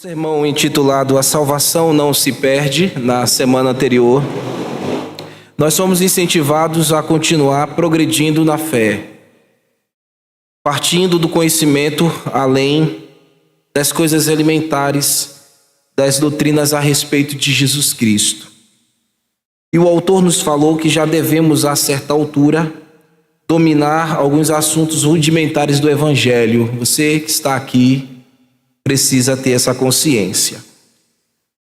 Sermão intitulado A Salvação Não Se Perde, na semana anterior, nós somos incentivados a continuar progredindo na fé, partindo do conhecimento além das coisas elementares, das doutrinas a respeito de Jesus Cristo. E o autor nos falou que já devemos, a certa altura, dominar alguns assuntos rudimentares do Evangelho. Você que está aqui precisa ter essa consciência.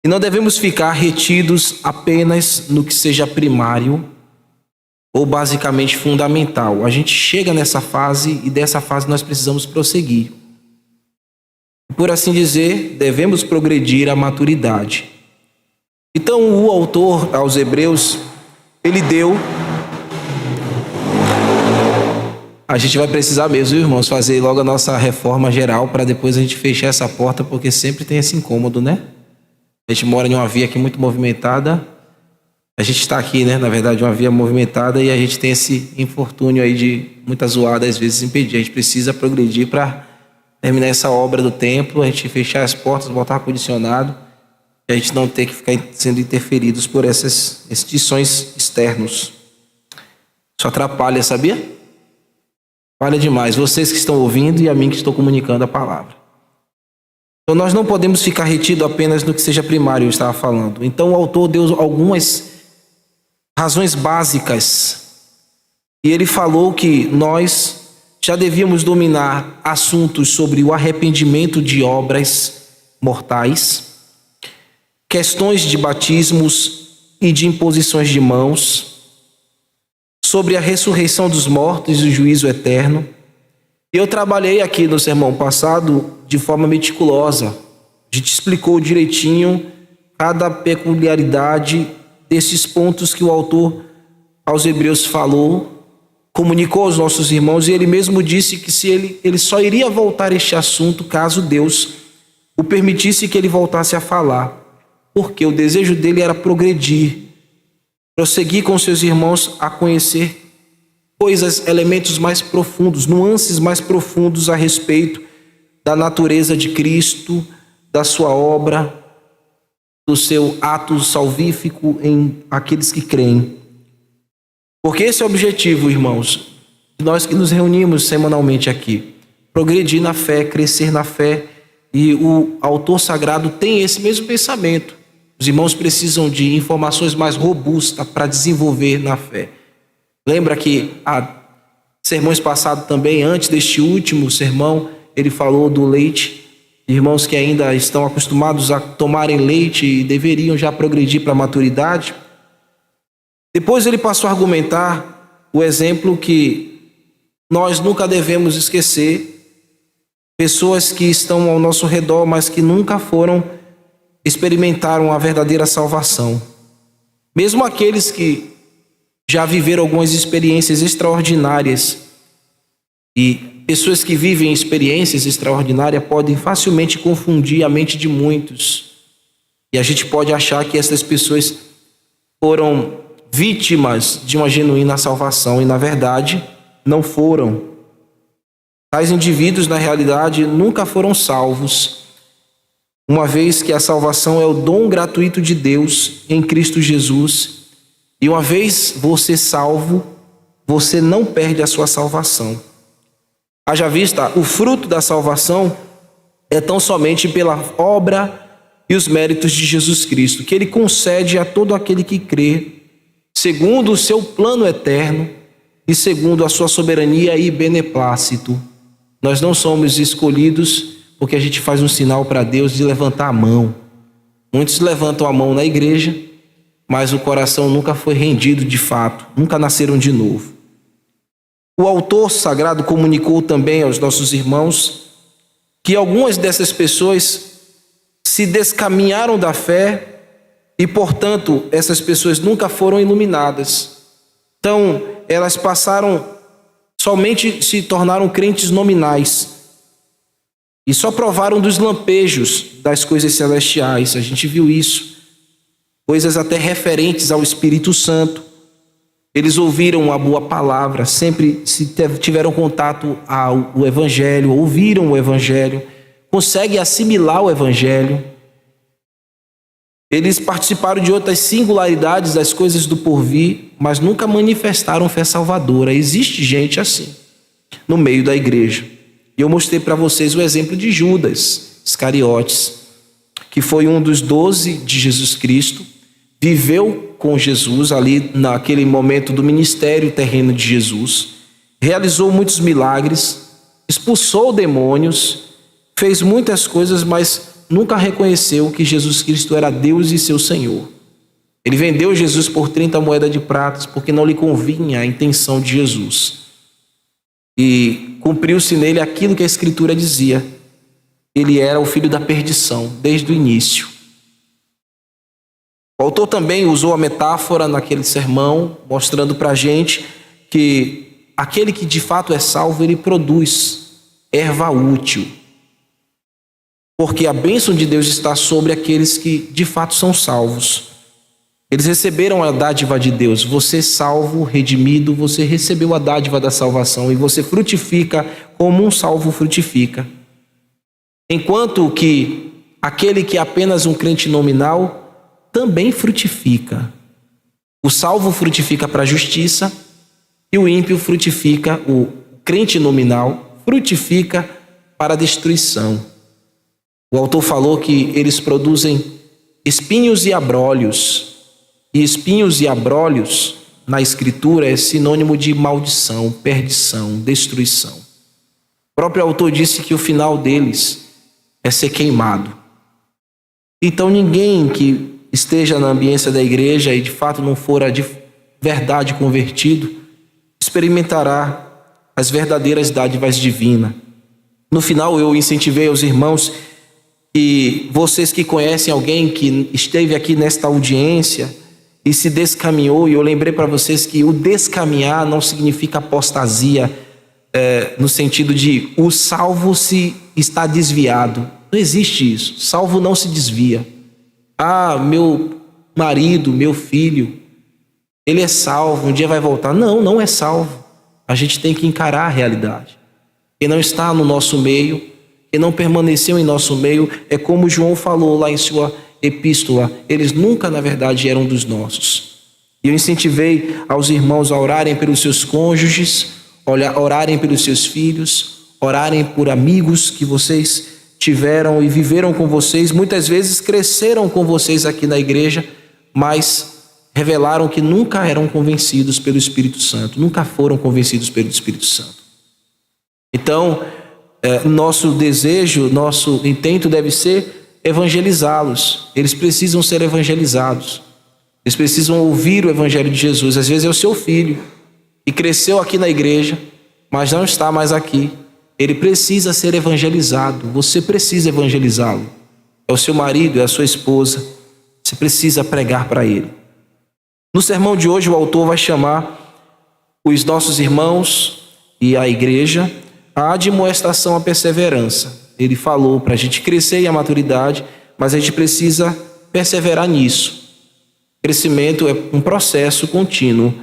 E não devemos ficar retidos apenas no que seja primário ou basicamente fundamental. A gente chega nessa fase e dessa fase nós precisamos prosseguir. Por assim dizer, devemos progredir à maturidade. Então o autor aos Hebreus, ele deu... A gente vai precisar mesmo, irmãos, fazer logo a nossa reforma geral para depois a gente fechar essa porta, porque sempre tem esse incômodo, né? A gente mora em uma via aqui muito movimentada. A gente está aqui, né? Na verdade, uma via movimentada e a gente tem esse infortúnio aí de muita zoada, às vezes, impedir. A gente precisa progredir para terminar essa obra do templo, a gente fechar as portas, botar ar-condicionado e a gente não ter que ficar sendo interferidos por essas instituições externos. Isso atrapalha, sabia? Vale demais, vocês que estão ouvindo e a mim que estou comunicando a palavra. Então nós não podemos ficar retido apenas no que seja primário, eu estava falando. Então o autor deu algumas razões básicas. E ele falou que nós já devíamos dominar assuntos sobre o arrependimento de obras mortais, questões de batismos e de imposições de mãos, sobre a ressurreição dos mortos e o juízo eterno. Eu trabalhei aqui no sermão passado de forma meticulosa. A gente explicou direitinho cada peculiaridade desses pontos que o autor aos Hebreus falou, comunicou aos nossos irmãos, e ele mesmo disse que se ele só iria voltar a este assunto caso Deus o permitisse que ele voltasse a falar, porque o desejo dele era progredir, prosseguir com seus irmãos a conhecer coisas, elementos mais profundos, nuances mais profundos a respeito da natureza de Cristo, da sua obra, do seu ato salvífico em aqueles que creem. Porque esse é o objetivo, irmãos, de nós que nos reunimos semanalmente aqui. Progredir na fé, crescer na fé, e o autor sagrado tem esse mesmo pensamento. Os irmãos precisam de informações mais robustas para desenvolver na fé. Lembra que há sermões passados também, antes deste último sermão, ele falou do leite. Irmãos que ainda estão acostumados a tomarem leite e deveriam já progredir para a maturidade. Depois ele passou a argumentar o exemplo que nós nunca devemos esquecer. Pessoas que estão ao nosso redor, mas que nunca experimentaram a verdadeira salvação. Mesmo aqueles que já viveram algumas experiências extraordinárias, e pessoas que vivem experiências extraordinárias podem facilmente confundir a mente de muitos, e a gente pode achar que essas pessoas foram vítimas de uma genuína salvação, e na verdade não foram. Tais indivíduos, na realidade, nunca foram salvos, uma vez que a salvação é o dom gratuito de Deus em Cristo Jesus. E uma vez você salvo, você não perde a sua salvação. Haja vista, o fruto da salvação é tão somente pela obra e os méritos de Jesus Cristo, que Ele concede a todo aquele que crê, segundo o seu plano eterno e segundo a sua soberania e beneplácito. Nós não somos escolhidos porque a gente faz um sinal para Deus de levantar a mão. Muitos levantam a mão na igreja, mas o coração nunca foi rendido de fato, nunca nasceram de novo. O autor sagrado comunicou também aos nossos irmãos que algumas dessas pessoas se descaminharam da fé e, portanto, essas pessoas nunca foram iluminadas. Então, elas somente se tornaram crentes nominais. E só provaram dos lampejos das coisas celestiais. A gente viu isso. Coisas até referentes ao Espírito Santo. Eles ouviram a boa palavra, sempre tiveram contato ao Evangelho, ouviram o Evangelho, conseguem assimilar o evangelho. Eles participaram de outras singularidades das coisas do porvir, mas nunca manifestaram fé salvadora. Existe gente assim no meio da igreja. E eu mostrei para vocês o exemplo de Judas Iscariotes, que foi um dos 12 de Jesus Cristo, viveu com Jesus ali naquele momento do ministério terreno de Jesus, realizou muitos milagres, expulsou demônios, fez muitas coisas, mas nunca reconheceu que Jesus Cristo era Deus e seu Senhor. Ele vendeu Jesus por 30 moedas de prata porque não lhe convinha a intenção de Jesus. E cumpriu-se nele aquilo que a Escritura dizia. Ele era o filho da perdição desde o início. O autor também usou a metáfora naquele sermão, mostrando para a gente que aquele que de fato é salvo, ele produz erva útil. Porque a bênção de Deus está sobre aqueles que de fato são salvos. Eles receberam a dádiva de Deus. Você salvo, redimido, você recebeu a dádiva da salvação e você frutifica como um salvo frutifica. Enquanto que aquele que é apenas um crente nominal também frutifica. O salvo frutifica para a justiça e o ímpio frutifica, o crente nominal frutifica para a destruição. O autor falou que eles produzem espinhos e abrolhos. E espinhos e abrolhos, na Escritura, é sinônimo de maldição, perdição, destruição. O próprio autor disse que o final deles é ser queimado. Então ninguém que esteja na ambiência da igreja e de fato não for de verdade convertido, experimentará as verdadeiras dádivas divinas. No final eu incentivei aos irmãos e vocês que conhecem alguém que esteve aqui nesta audiência e se descaminhou, e eu lembrei para vocês que o descaminhar não significa apostasia, no sentido de o salvo se está desviado. Não existe isso. Salvo não se desvia. Ah, meu marido, meu filho, ele é salvo, um dia vai voltar. Não, não é salvo. A gente tem que encarar a realidade. Quem não está no nosso meio, quem não permaneceu em nosso meio, é como João falou lá em sua epístola, eles nunca na verdade eram dos nossos. E eu incentivei aos irmãos a orarem pelos seus cônjuges, orarem pelos seus filhos, orarem por amigos que vocês tiveram e viveram com vocês, muitas vezes cresceram com vocês aqui na igreja, mas revelaram que nunca eram convencidos pelo Espírito Santo, nunca foram convencidos pelo Espírito Santo. Então, nosso desejo, nosso intento deve ser evangelizá-los. Eles precisam ser evangelizados. Eles precisam ouvir o evangelho de Jesus. Às vezes é o seu filho que cresceu aqui na igreja, mas não está mais aqui. Ele precisa ser evangelizado. Você precisa evangelizá-lo. É o seu marido, é a sua esposa. Você precisa pregar para ele. No sermão de hoje, o autor vai chamar os nossos irmãos e a igreja à admoestação à perseverança. Ele falou para a gente crescer em a maturidade, mas a gente precisa perseverar nisso. Crescimento é um processo contínuo,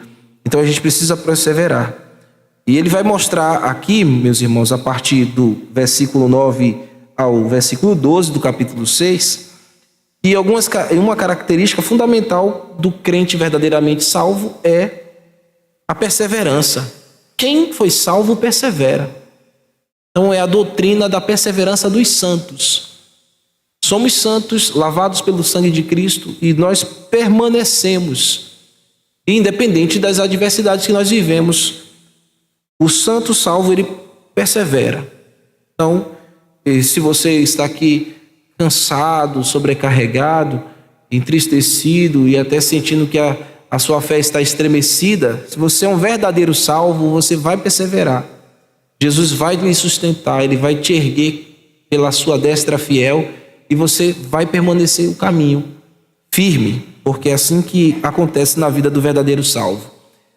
então a gente precisa perseverar. E ele vai mostrar aqui, meus irmãos, a partir do versículo 9 ao versículo 12 do capítulo 6, e uma característica fundamental do crente verdadeiramente salvo é a perseverança. Quem foi salvo persevera. Então é a doutrina da perseverança dos santos. Somos santos, lavados pelo sangue de Cristo, e nós permanecemos, independente das adversidades que nós vivemos. O santo salvo, ele persevera. Então, se você está aqui cansado, sobrecarregado, entristecido e até sentindo que a sua fé está estremecida, se você é um verdadeiro salvo, você vai perseverar. Jesus vai lhe sustentar, ele vai te erguer pela sua destra fiel e você vai permanecer o caminho firme, porque é assim que acontece na vida do verdadeiro salvo.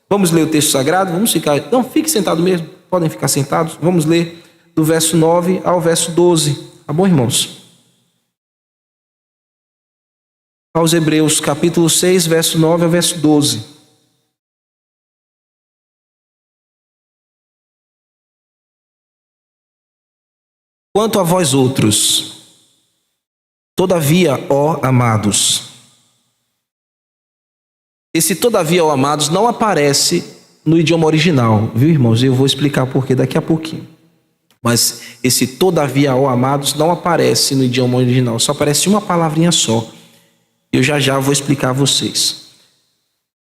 Vamos ler o texto sagrado? Vamos ficar... Não, fique sentado mesmo, podem ficar sentados. Vamos ler do verso 9 ao verso 12. Tá bom, irmãos? Aos Hebreus, capítulo 6, verso 9 ao verso 12. Quanto a vós outros, todavia, ó amados. Esse todavia, ó amados, não aparece no idioma original, viu, irmãos? Eu vou explicar por quê daqui a pouquinho. Mas esse todavia, ó amados, não aparece no idioma original, só aparece uma palavrinha só. Eu já vou explicar a vocês.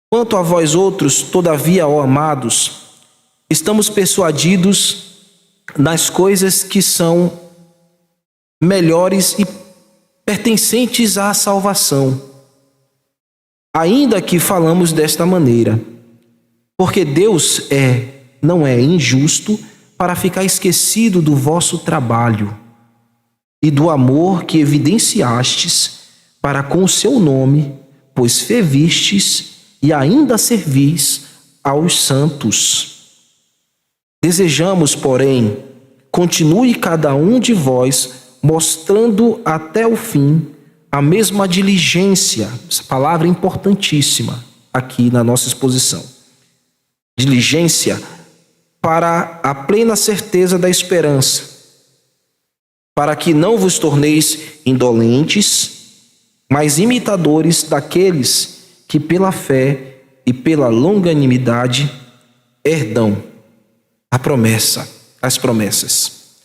Quanto a vós outros, todavia, ó amados, estamos persuadidos nas coisas que são melhores e pertencentes à salvação, ainda que falamos desta maneira, porque Deus não é injusto para ficar esquecido do vosso trabalho e do amor que evidenciastes para com o seu nome, pois fervistes e ainda servis aos santos. Desejamos, porém, continue cada um de vós mostrando até o fim a mesma diligência. Essa palavra é importantíssima aqui na nossa exposição. Diligência para a plena certeza da esperança, para que não vos torneis indolentes, mas imitadores daqueles que pela fé e pela longanimidade herdam as promessas.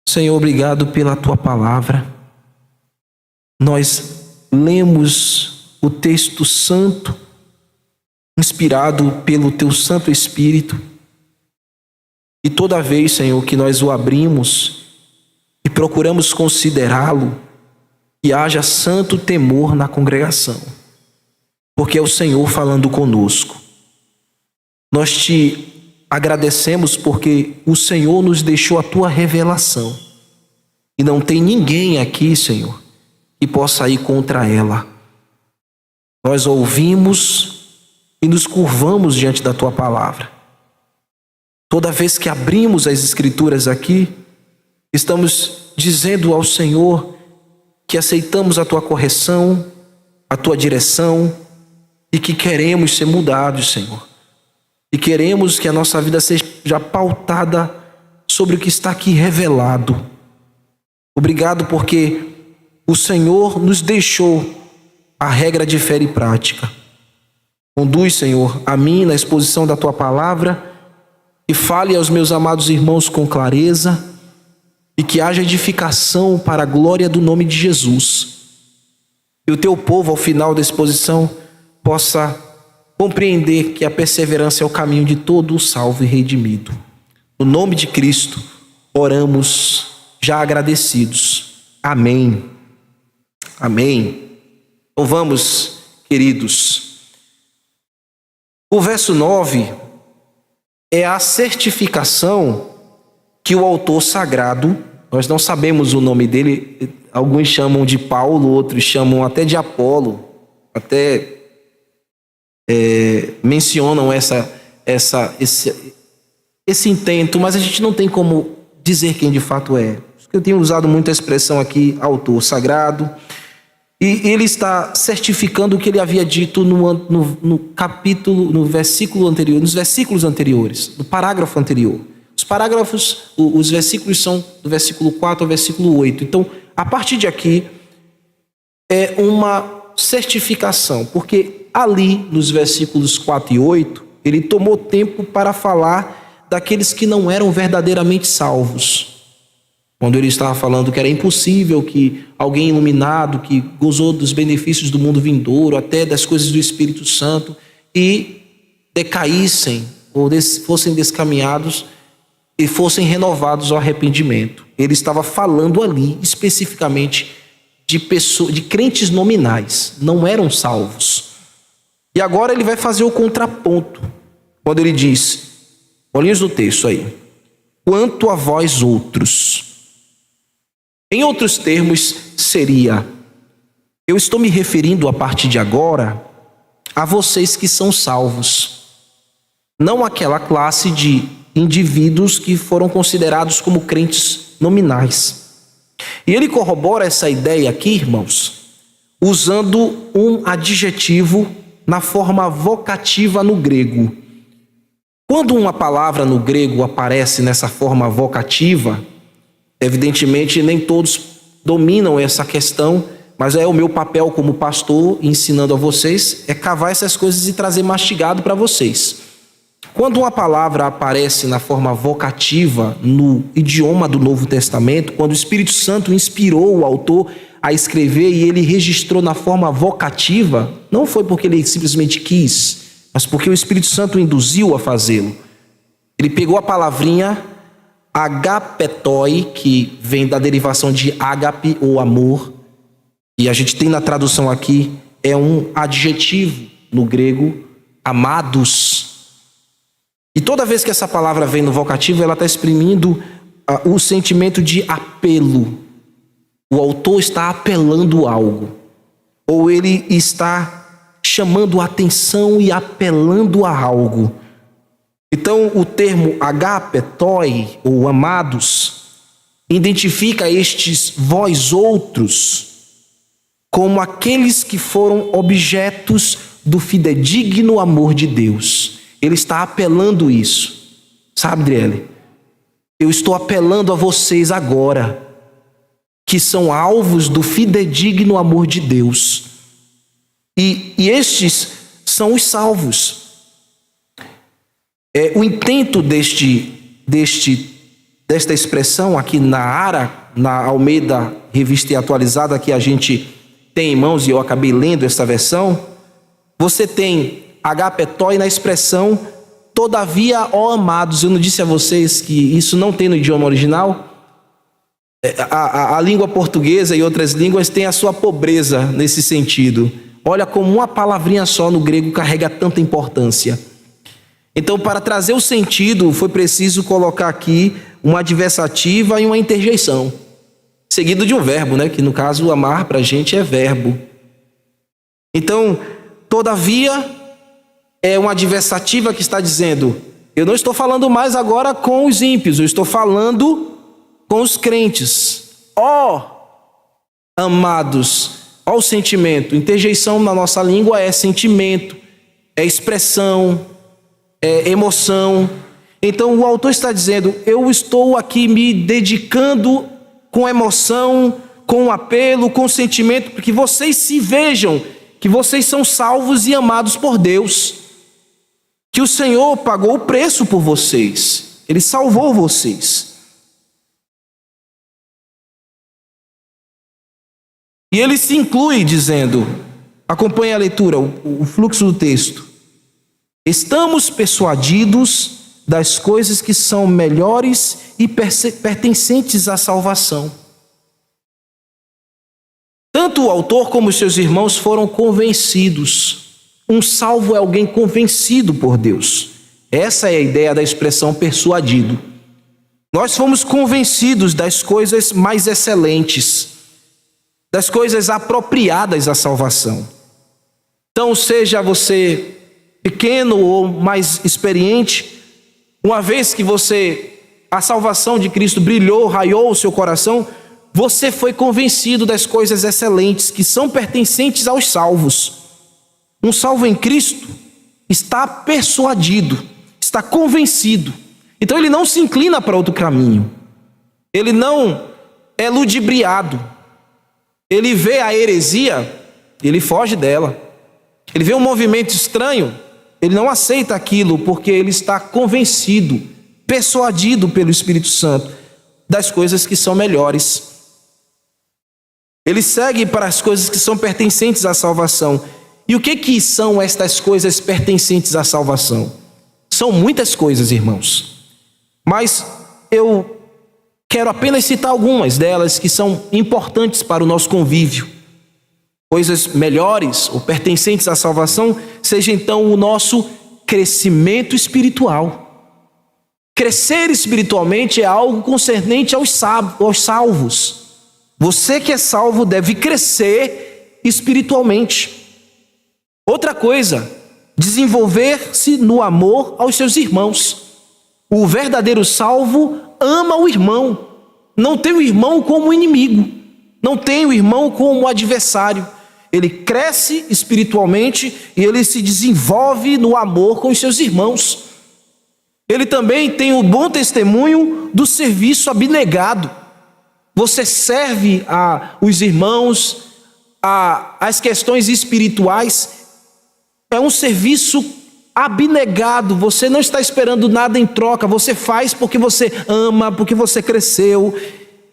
Senhor, obrigado pela tua palavra. Nós lemos o texto santo, inspirado pelo teu Santo Espírito, e toda vez, Senhor, que nós o abrimos e procuramos considerá-lo, que haja santo temor na congregação, porque é o Senhor falando conosco. Nós te agradecemos porque o Senhor nos deixou a tua revelação e não tem ninguém aqui, Senhor, que possa ir contra ela. Nós ouvimos e nos curvamos diante da tua palavra. Toda vez que abrimos as Escrituras aqui, estamos dizendo ao Senhor que aceitamos a tua correção, a tua direção e que queremos ser mudados, Senhor. E queremos que a nossa vida seja pautada sobre o que está aqui revelado. Obrigado porque o Senhor nos deixou a regra de fé e prática. Conduz, Senhor, a mim na exposição da tua palavra e fale aos meus amados irmãos com clareza e que haja edificação para a glória do nome de Jesus. E o teu povo, ao final da exposição, possa compreender que a perseverança é o caminho de todo o salvo e redimido. No nome de Cristo, oramos já agradecidos. Amém. Amém. Então vamos, queridos. O verso 9 é a certificação que o autor sagrado, nós não sabemos o nome dele, alguns chamam de Paulo, outros chamam até de Apolo, até mencionam esse intento, mas a gente não tem como dizer quem de fato é. Eu tenho usado muito a expressão aqui, autor sagrado, e ele está certificando o que ele havia dito no capítulo, no versículo anterior, nos versículos anteriores, no parágrafo anterior. Os parágrafos, os versículos são do versículo 4 ao versículo 8. Então, a partir de aqui, é uma certificação, porque ali, nos versículos 4 e 8, ele tomou tempo para falar daqueles que não eram verdadeiramente salvos. Quando ele estava falando que era impossível que alguém iluminado, que gozou dos benefícios do mundo vindouro, até das coisas do Espírito Santo, e decaíssem, ou fossem descaminhados, e fossem renovados ao arrependimento. Ele estava falando ali, especificamente, de crentes nominais, não eram salvos. E agora ele vai fazer o contraponto, quando ele diz, olhem no texto aí, quanto a vós outros. Em outros termos, seria, eu estou me referindo a partir de agora a vocês que são salvos, não aquela classe de indivíduos que foram considerados como crentes nominais. E ele corrobora essa ideia aqui, irmãos, usando um adjetivo na forma vocativa no grego. Quando uma palavra no grego aparece nessa forma vocativa, Evidentemente, nem todos dominam essa questão, mas é o meu papel como pastor, ensinando a vocês, é cavar essas coisas e trazer mastigado para vocês. Quando uma palavra aparece na forma vocativa, no idioma do Novo Testamento, quando o Espírito Santo inspirou o autor a escrever e ele registrou na forma vocativa, não foi porque ele simplesmente quis, mas porque o Espírito Santo o induziu a fazê-lo. Ele pegou a palavrinha agapetoi, que vem da derivação de ágape ou amor, e a gente tem na tradução aqui, é um adjetivo no grego, amados. E toda vez que essa palavra vem no vocativo, ela está exprimindo o sentimento de apelo. O autor está apelando algo, ou ele está chamando a atenção e apelando a algo. Então, o termo agapetoi, ou amados, identifica estes vós outros como aqueles que foram objetos do fidedigno amor de Deus. Ele está apelando isso. Sabe, Adriele? Eu estou apelando a vocês agora, que são alvos do fidedigno amor de Deus. E estes são os salvos. O intento desta expressão aqui na ARA, na Almeida Revista e Atualizada, que a gente tem em mãos, e eu acabei lendo esta versão, você tem agapetoi na expressão todavia, ó amados. Eu não disse a vocês que isso não tem no idioma original? A língua portuguesa e outras línguas têm a sua pobreza nesse sentido. Olha como uma palavrinha só no grego carrega tanta importância. Então, para trazer o sentido, foi preciso colocar aqui uma adversativa e uma interjeição, seguido de um verbo, né? Que no caso, amar para a gente é verbo. Então, todavia, é uma adversativa que está dizendo, eu não estou falando mais agora com os ímpios, eu estou falando com os crentes. Ó, amados, ó o sentimento. Interjeição na nossa língua é sentimento, é expressão, é emoção. Então o autor está dizendo, eu estou aqui me dedicando com emoção, com apelo, com sentimento, para que vocês se vejam que vocês são salvos e amados por Deus, que o Senhor pagou o preço por vocês, Ele salvou vocês. E ele se inclui dizendo, acompanhe a leitura, o fluxo do texto. Estamos persuadidos das coisas que são melhores e pertencentes à salvação. Tanto o autor como os seus irmãos foram convencidos. Um salvo é alguém convencido por Deus. Essa é a ideia da expressão persuadido. Nós fomos convencidos das coisas mais excelentes, das coisas apropriadas à salvação. Então, seja você pequeno ou mais experiente, uma vez que a salvação de Cristo brilhou, raiou o seu coração, você foi convencido das coisas excelentes que são pertencentes aos salvos. Um salvo em Cristo está persuadido, está convencido. Então ele não se inclina para outro caminho. Ele não é ludibriado. Ele vê a heresia, ele foge dela. Ele vê um movimento estranho, ele não aceita aquilo, porque ele está convencido, persuadido pelo Espírito Santo das coisas que são melhores. Ele segue para as coisas que são pertencentes à salvação. E o que são estas coisas pertencentes à salvação? São muitas coisas, irmãos. Mas eu quero apenas citar algumas delas que são importantes para o nosso convívio. Coisas melhores ou pertencentes à salvação, seja então o nosso crescimento espiritual. Crescer espiritualmente é algo concernente aos salvos. Você que é salvo deve crescer espiritualmente. Outra coisa, desenvolver-se no amor aos seus irmãos. O verdadeiro salvo ama o irmão. Não tem o irmão como inimigo. Não tem o irmão como adversário. Ele cresce espiritualmente e ele se desenvolve no amor com os seus irmãos. Ele também tem o bom testemunho do serviço abnegado. você serve os irmãos, as questões espirituais, é um serviço abnegado, você não está esperando nada em troca, você faz porque você ama, porque você cresceu,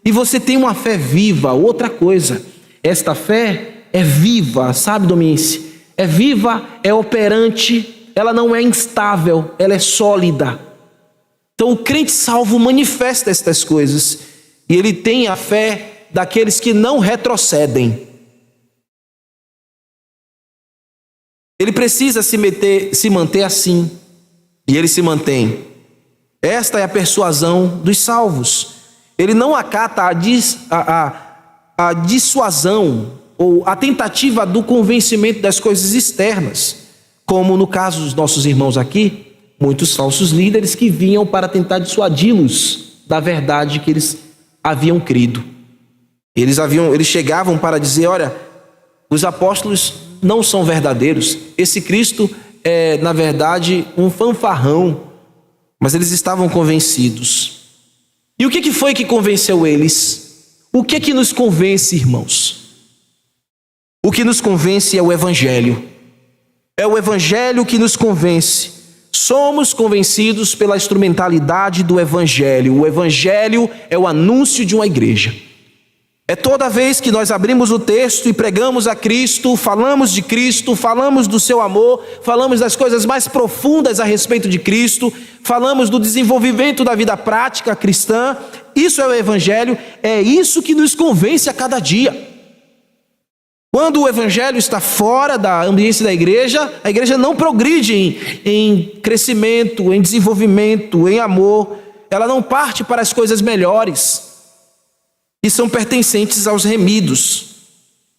e você tem uma fé viva. Outra coisa, esta fé é viva, sabe, Dominice? É viva, é operante, ela não é instável, ela é sólida. Então o crente salvo manifesta estas coisas, e ele tem a fé daqueles que não retrocedem. Ele precisa se manter assim, e ele se mantém. Esta é a persuasão dos salvos. Ele não acata a dissuasão ou a tentativa do convencimento das coisas externas, como no caso dos nossos irmãos aqui, muitos falsos líderes que vinham para tentar dissuadi-los da verdade que eles haviam crido. Eles chegavam para dizer: olha, os apóstolos não são verdadeiros, esse Cristo é, na verdade, um fanfarrão. Mas eles estavam convencidos. E o que foi que convenceu eles? O que nos convence, irmãos? O que nos convence é o Evangelho. É o Evangelho que nos convence. Somos convencidos pela instrumentalidade do Evangelho. O Evangelho é o anúncio de uma igreja. É toda vez que nós abrimos o texto e pregamos a Cristo, falamos do seu amor, falamos das coisas mais profundas a respeito de Cristo, falamos do desenvolvimento da vida prática cristã. Isso é o Evangelho, é isso que nos convence a cada dia. Quando o Evangelho está fora da ambiência da igreja, a igreja não progride em crescimento, em desenvolvimento, em amor. Ela não parte para as coisas melhores, que são pertencentes aos remidos.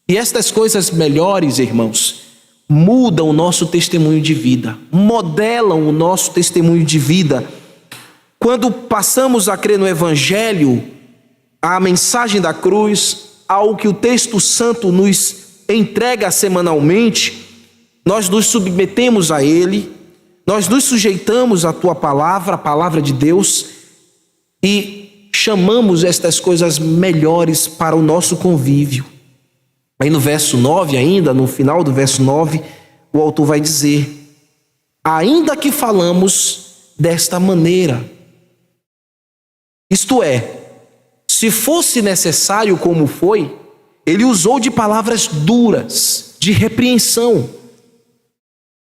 E estas coisas melhores, irmãos, mudam o nosso testemunho de vida, modelam o nosso testemunho de vida. Quando passamos a crer no Evangelho, a mensagem da cruz, ao que o texto santo nos entrega semanalmente, nós nos submetemos a ele, nós nos sujeitamos à tua palavra, a palavra de Deus, e chamamos estas coisas melhores para o nosso convívio. Aí no verso 9 ainda, no final do verso 9, o autor vai dizer: ainda que falamos desta maneira. Isto é, se fosse necessário como foi, ele usou de palavras duras, de repreensão.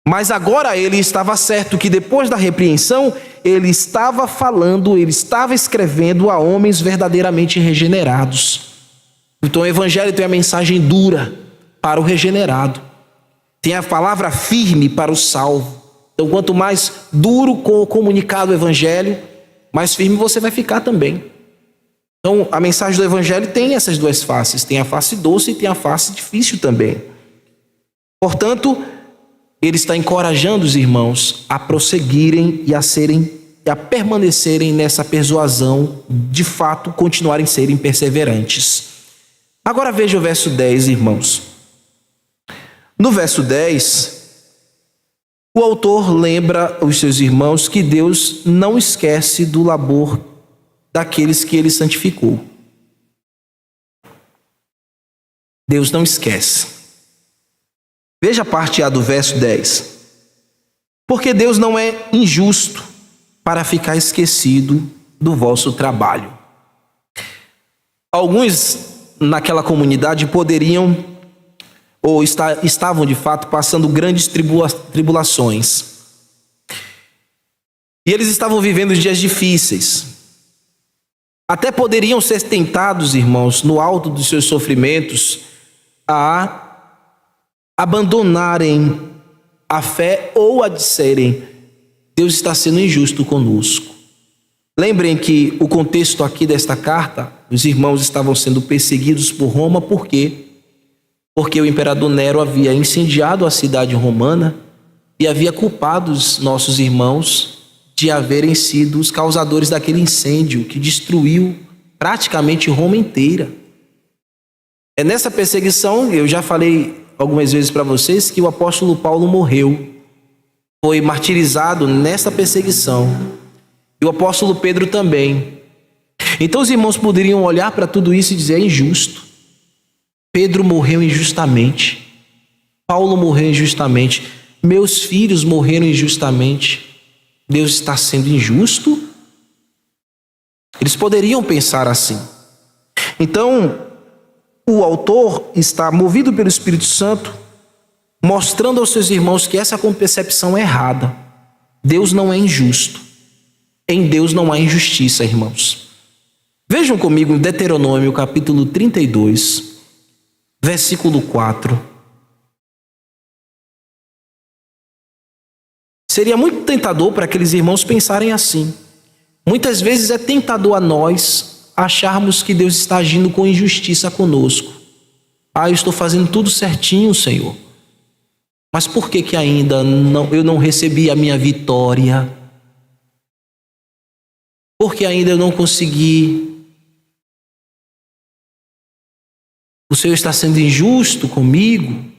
Mas agora ele estava certo que depois da repreensão, ele estava falando, ele estava escrevendo a homens verdadeiramente regenerados. Então o Evangelho tem a mensagem dura para o regenerado, tem a palavra firme para o salvo. Então quanto mais duro comunicado o Evangelho, mais firme você vai ficar também. Então a mensagem do Evangelho tem essas duas faces, tem a face doce e tem a face difícil também. Portanto, ele está encorajando os irmãos a prosseguirem e a permanecerem nessa persuasão, de fato, continuarem a serem perseverantes. Agora veja o verso 10, irmãos. No verso 10, o autor lembra os seus irmãos que Deus não esquece do labor daqueles que ele santificou. Deus não esquece. Veja a parte A do verso 10. Porque Deus não é injusto para ficar esquecido do vosso trabalho. Alguns naquela comunidade poderiam, ou estavam de fato, passando grandes tribulações. E eles estavam vivendo dias difíceis. Até poderiam ser tentados, irmãos, no alto dos seus sofrimentos, a abandonarem a fé ou a disserem: Deus está sendo injusto conosco. Lembrem que o contexto aqui desta carta, os irmãos estavam sendo perseguidos por Roma. Por quê? Porque o imperador Nero havia incendiado a cidade romana e havia culpado os nossos irmãos de haverem sido os causadores daquele incêndio que destruiu praticamente Roma inteira. É nessa perseguição, eu já falei algumas vezes para vocês, que o apóstolo Paulo morreu, foi martirizado nessa perseguição, e o apóstolo Pedro também. Então os irmãos poderiam olhar para tudo isso e dizer: é injusto. Pedro morreu injustamente. Paulo morreu injustamente. Meus filhos morreram injustamente. Deus está sendo injusto? Eles poderiam pensar assim. Então, o autor está movido pelo Espírito Santo, mostrando aos seus irmãos que essa concepção é errada. Deus não é injusto. Em Deus não há injustiça, irmãos. Vejam comigo em Deuteronômio capítulo 32, versículo 4. Seria muito tentador para aqueles irmãos pensarem assim. Muitas vezes é tentador a nós acharmos que Deus está agindo com injustiça conosco. Eu estou fazendo tudo certinho, Senhor. Mas por que ainda eu não recebi a minha vitória? Por que ainda eu não consegui? O Senhor está sendo injusto comigo?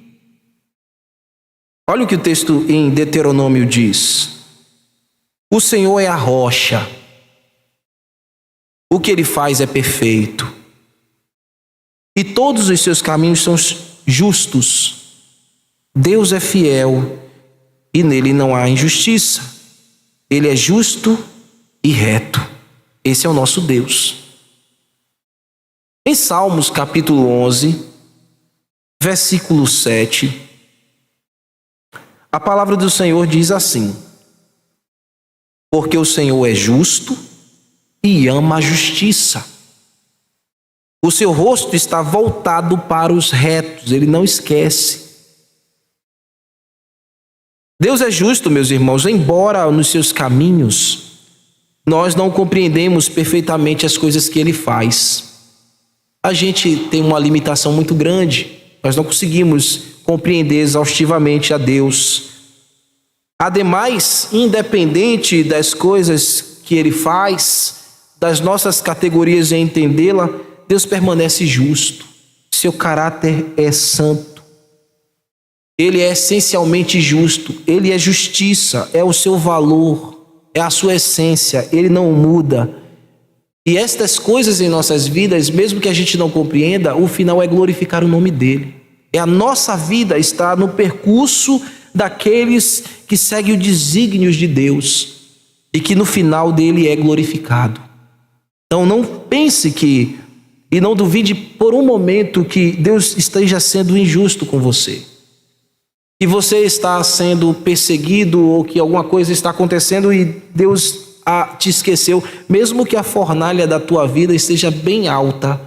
Olha o que o texto em Deuteronômio diz. O Senhor é a rocha. O que Ele faz é perfeito. E todos os seus caminhos são justos. Deus é fiel e nele não há injustiça. Ele é justo e reto. Esse é o nosso Deus. Em Salmos capítulo 11, versículo 7, a palavra do Senhor diz assim: porque o Senhor é justo e ama a justiça. O seu rosto está voltado para os retos, ele não esquece. Deus é justo, meus irmãos, embora nos seus caminhos nós não compreendemos perfeitamente as coisas que Ele faz. A gente tem uma limitação muito grande, nós não conseguimos compreender exaustivamente a Deus. Ademais, independente das coisas que Ele faz, das nossas categorias em entendê-la, Deus permanece justo. Seu caráter é santo. Ele é essencialmente justo. Ele é justiça, é o seu valor, é a sua essência. Ele não muda. E estas coisas em nossas vidas, mesmo que a gente não compreenda, o final é glorificar o nome dele. A nossa vida está no percurso daqueles que seguem os desígnios de Deus e que no final dele é glorificado. Então não pense e não duvide por um momento que Deus esteja sendo injusto com você, que você está sendo perseguido ou que alguma coisa está acontecendo e Deus te esqueceu. Mesmo que a fornalha da tua vida esteja bem alta,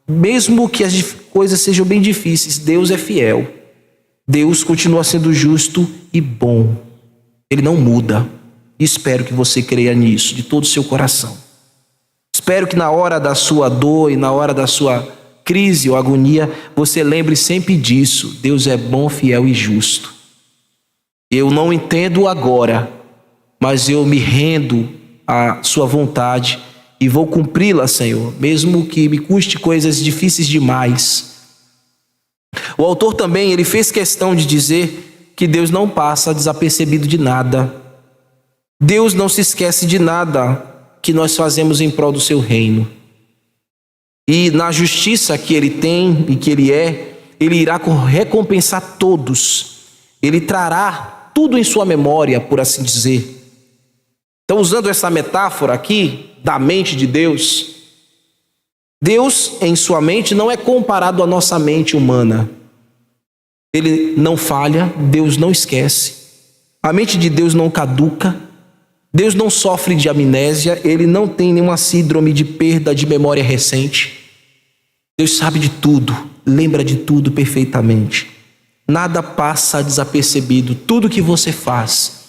mesmo que as coisas sejam bem difíceis, Deus é fiel. Deus continua sendo justo e bom. Ele não muda. Espero que você creia nisso de todo o seu coração. Espero que na hora da sua dor e na hora da sua crise ou agonia, você lembre sempre disso. Deus é bom, fiel e justo. Eu não entendo agora, mas eu me rendo à sua vontade e vou cumpri-la, Senhor, mesmo que me custe coisas difíceis demais. O autor também, ele fez questão de dizer que Deus não passa desapercebido de nada. Deus não se esquece de nada que nós fazemos em prol do seu reino. E na justiça que ele tem e que ele irá recompensar todos. Ele trará tudo em sua memória, por assim dizer. Então, usando essa metáfora aqui da mente de Deus, Deus em sua mente não é comparado à nossa mente humana. Ele não falha, Deus não esquece. A mente de Deus não caduca. Deus não sofre de amnésia, ele não tem nenhuma síndrome de perda de memória recente. Deus sabe de tudo, lembra de tudo perfeitamente. Nada passa desapercebido, tudo que você faz,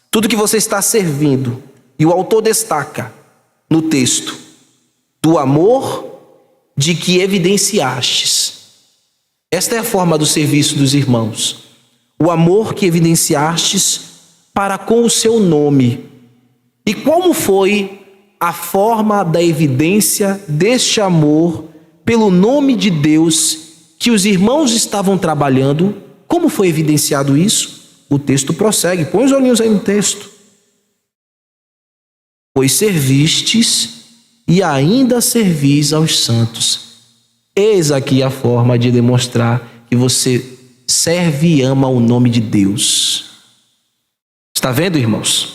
tudo que você está servindo. E o autor destaca no texto do amor de que evidenciastes. Esta é a forma do serviço dos irmãos. O amor que evidenciastes para com o seu nome. E como foi a forma da evidência deste amor pelo nome de Deus que os irmãos estavam trabalhando? Como foi evidenciado isso? O texto prossegue. Põe os olhinhos aí no texto. Pois servistes e ainda servis aos santos. Eis aqui a forma de demonstrar que você serve e ama o nome de Deus. Está vendo, irmãos?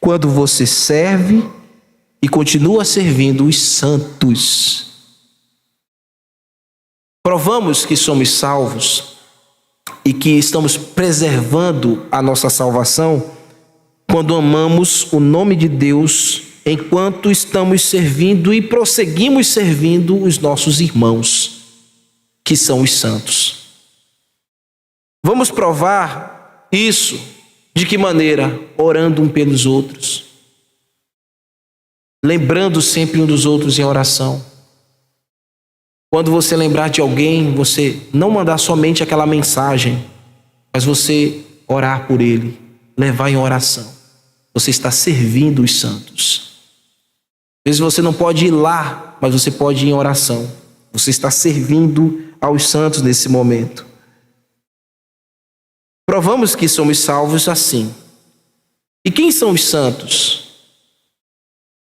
Quando você serve e continua servindo os santos. Provamos que somos salvos e que estamos preservando a nossa salvação quando amamos o nome de Deus enquanto estamos servindo e prosseguimos servindo os nossos irmãos, que são os santos. Vamos provar isso de que maneira? Orando um pelos outros, lembrando sempre um dos outros em oração. Quando você lembrar de alguém, você não mandar somente aquela mensagem, mas você orar por ele, levar em oração. Você está servindo os santos. Às vezes você não pode ir lá, mas você pode ir em oração. Você está servindo aos santos nesse momento. Provamos que somos salvos assim. E quem são os santos?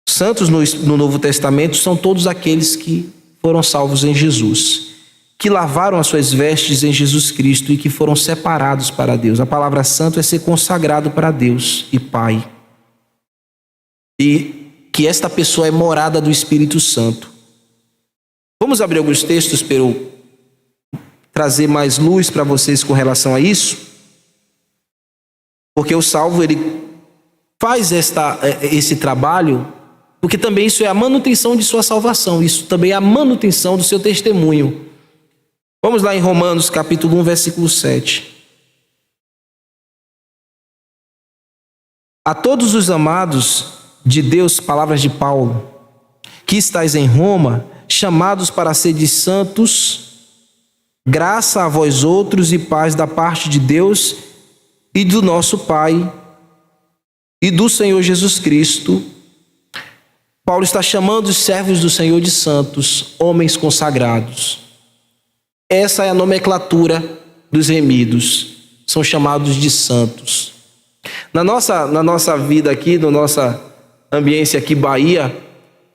Santos no Novo Testamento são todos aqueles que foram salvos em Jesus, que lavaram as suas vestes em Jesus Cristo e que foram separados para Deus. A palavra santo é ser consagrado para Deus e Pai. E que esta pessoa é morada do Espírito Santo. Vamos abrir alguns textos para eu trazer mais luz para vocês com relação a isso. Porque o salvo, ele faz esse trabalho, porque também isso é a manutenção de sua salvação, isso também é a manutenção do seu testemunho. Vamos lá em Romanos capítulo 1, versículo 7. A todos os amados de Deus, palavras de Paulo, que estáis em Roma, chamados para serdes santos, graça a vós outros e paz da parte de Deus e do nosso Pai e do Senhor Jesus Cristo. Paulo está chamando os servos do Senhor de santos, homens consagrados. Essa é a nomenclatura dos remidos, são chamados de santos. Na nossa vida aqui, na nossa ambiência aqui, Bahia,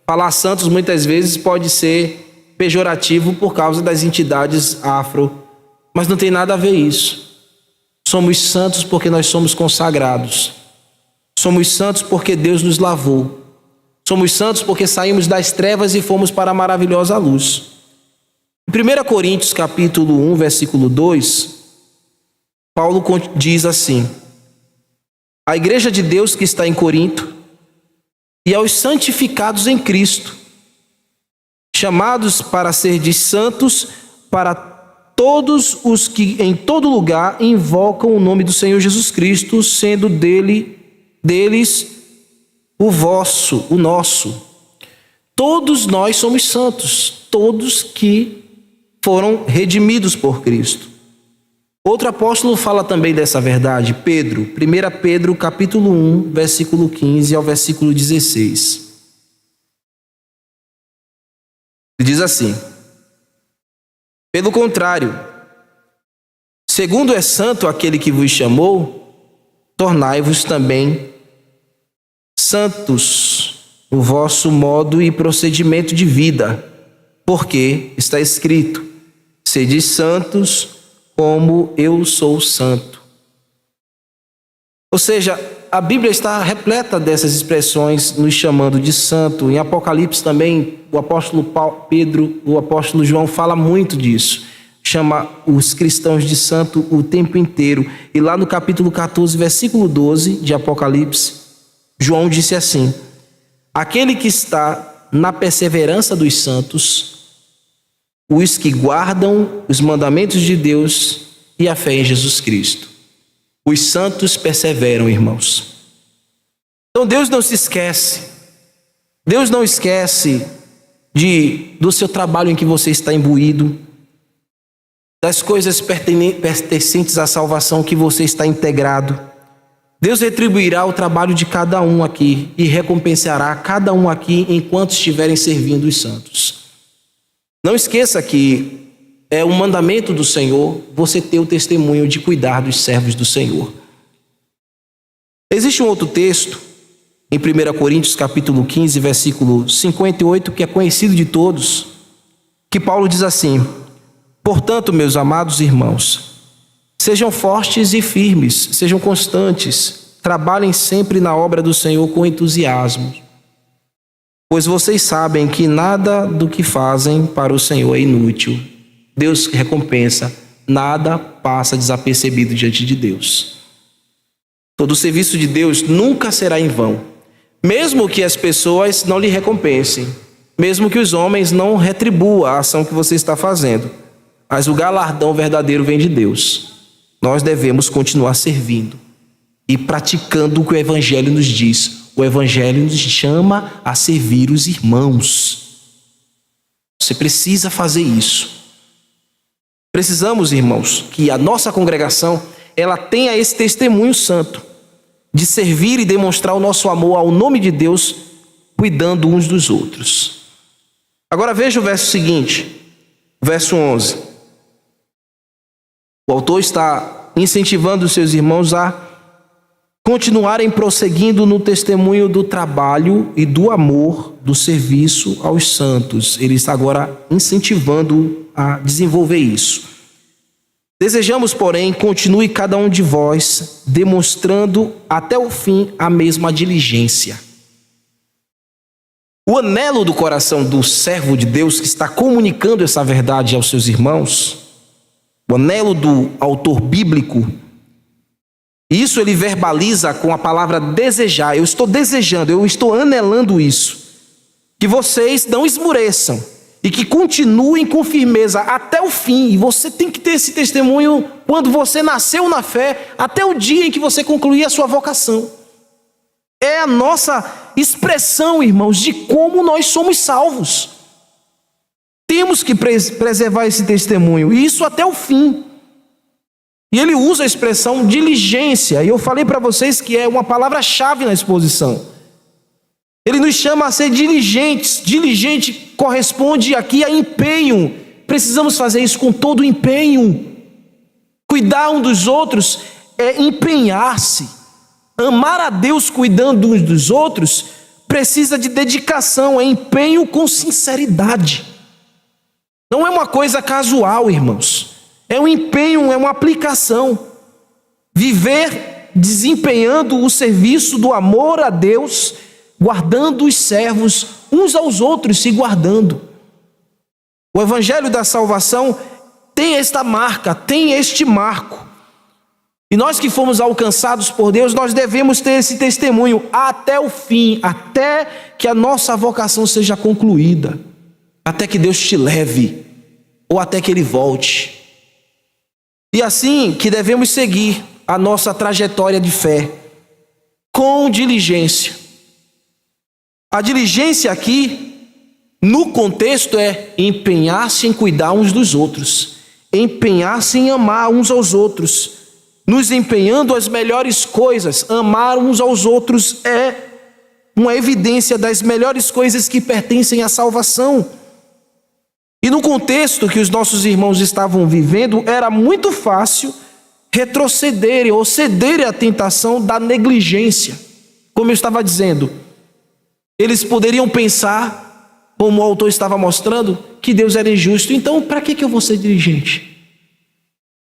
falar santos muitas vezes pode ser pejorativo por causa das entidades afro, mas não tem nada a ver isso. Somos santos porque nós somos consagrados. Somos santos porque Deus nos lavou. Somos santos porque saímos das trevas e fomos para a maravilhosa luz. Em 1 Coríntios capítulo 1, versículo 2, Paulo diz assim: a igreja de Deus que está em Corinto e aos santificados em Cristo, chamados para serdes santos, para todos os que em todo lugar invocam o nome do Senhor Jesus Cristo, sendo deles o nosso. Todos nós somos santos, todos que foram redimidos por Cristo. Outro apóstolo fala também dessa verdade, Pedro, 1 Pedro capítulo 1, versículo 15 ao versículo 16. Ele diz assim: pelo contrário, segundo é santo aquele que vos chamou, tornai-vos também santos no vosso modo e procedimento de vida, porque está escrito: sede santos como eu sou santo. Ou seja, a Bíblia está repleta dessas expressões nos chamando de santo. Em Apocalipse também, o apóstolo Pedro, o apóstolo João fala muito disso. Chama os cristãos de santo o tempo inteiro. E lá no capítulo 14, versículo 12 de Apocalipse, João disse assim: aquele que está na perseverança dos santos, os que guardam os mandamentos de Deus e a fé em Jesus Cristo. Os santos perseveram, irmãos. Então Deus não se esquece. Deus não esquece do seu trabalho em que você está imbuído, das coisas pertencentes à salvação que você está integrado. Deus retribuirá o trabalho de cada um aqui e recompensará cada um aqui enquanto estiverem servindo os santos. Não esqueça que é um mandamento do Senhor você ter o testemunho de cuidar dos servos do Senhor. Existe um outro texto em 1 Coríntios capítulo 15, versículo 58, que é conhecido de todos, que Paulo diz assim: portanto, meus amados irmãos, sejam fortes e firmes, sejam constantes, trabalhem sempre na obra do Senhor com entusiasmo, pois vocês sabem que nada do que fazem para o Senhor é inútil. Deus recompensa, nada passa desapercebido diante de Deus. Todo o serviço de Deus nunca será em vão, mesmo que as pessoas não lhe recompensem, mesmo que os homens não retribuam a ação que você está fazendo, mas o galardão verdadeiro vem de Deus. Nós devemos continuar servindo e praticando o que o Evangelho nos diz. O Evangelho nos chama a servir os irmãos. Você precisa fazer isso. Precisamos, irmãos, que a nossa congregação ela tenha esse testemunho santo de servir e demonstrar o nosso amor ao nome de Deus, cuidando uns dos outros. Agora veja o verso seguinte, verso 11. O autor está incentivando os seus irmãos a continuarem prosseguindo no testemunho do trabalho e do amor do serviço aos santos. Ele está agora incentivando a desenvolver isso. Desejamos, porém, continue cada um de vós demonstrando até o fim a mesma diligência. O anelo do coração do servo de Deus que está comunicando essa verdade aos seus irmãos, o anelo do autor bíblico, isso ele verbaliza com a palavra desejar. Eu estou desejando, eu estou anelando isso. Que vocês não esmoreçam e que continuem com firmeza até o fim. E você tem que ter esse testemunho quando você nasceu na fé, até o dia em que você concluir a sua vocação. É a nossa expressão, irmãos, de como nós somos salvos. Temos que preservar esse testemunho, e isso até o fim. E ele usa a expressão diligência, e eu falei para vocês que é uma palavra-chave na exposição. Ele nos chama a ser diligentes. Diligente corresponde aqui a empenho. Precisamos fazer isso com todo o empenho. Cuidar um dos outros é empenhar-se. Amar a Deus cuidando uns dos outros precisa de dedicação, é empenho com sinceridade. Não é uma coisa casual, irmãos. É um empenho, é uma aplicação. Viver desempenhando o serviço do amor a Deus, guardando os servos uns aos outros, se guardando. O Evangelho da Salvação tem esta marca, tem este marco. E nós que fomos alcançados por Deus, nós devemos ter esse testemunho até o fim, até que a nossa vocação seja concluída, até que Deus te leve, ou até que Ele volte. E assim que devemos seguir a nossa trajetória de fé, com diligência. A diligência aqui, no contexto, é empenhar-se em cuidar uns dos outros, empenhar-se em amar uns aos outros, nos empenhando as melhores coisas. Amar uns aos outros é uma evidência das melhores coisas que pertencem à salvação. E no contexto que os nossos irmãos estavam vivendo, era muito fácil retrocederem ou cederem à tentação da negligência. Como eu estava dizendo, eles poderiam pensar, como o autor estava mostrando, que Deus era injusto. Então, para que eu vou ser diligente?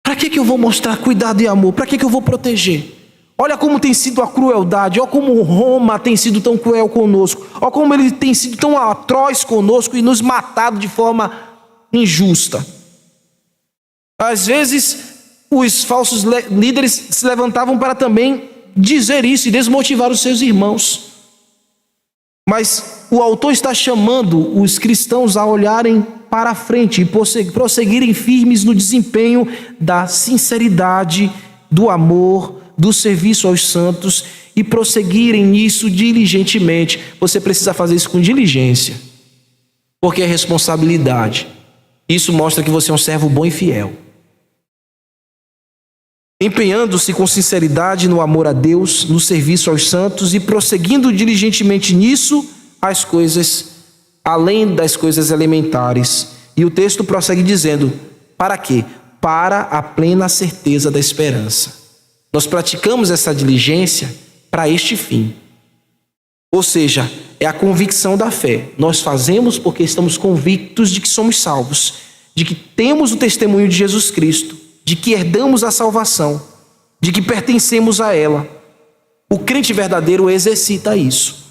Para que eu vou mostrar cuidado e amor? Para que eu vou proteger? Olha como tem sido a crueldade, olha como Roma tem sido tão cruel conosco, olha como ele tem sido tão atroz conosco e nos matado de forma injusta. Às vezes, os falsos líderes se levantavam para também dizer isso e desmotivar os seus irmãos. Mas o autor está chamando os cristãos a olharem para a frente e prosseguirem firmes no desempenho da sinceridade, do amor, do serviço aos santos e prosseguirem nisso diligentemente. Você precisa fazer isso com diligência, porque é responsabilidade. Isso mostra que você é um servo bom e fiel. Empenhando-se com sinceridade no amor a Deus, no serviço aos santos e prosseguindo diligentemente nisso, as coisas, além das coisas elementares. E o texto prossegue dizendo, para quê? Para a plena certeza da esperança. Nós praticamos essa diligência para este fim. Ou seja, é a convicção da fé. Nós fazemos porque estamos convictos de que somos salvos, de que temos o testemunho de Jesus Cristo, de que herdamos a salvação, de que pertencemos a ela. O crente verdadeiro exercita isso.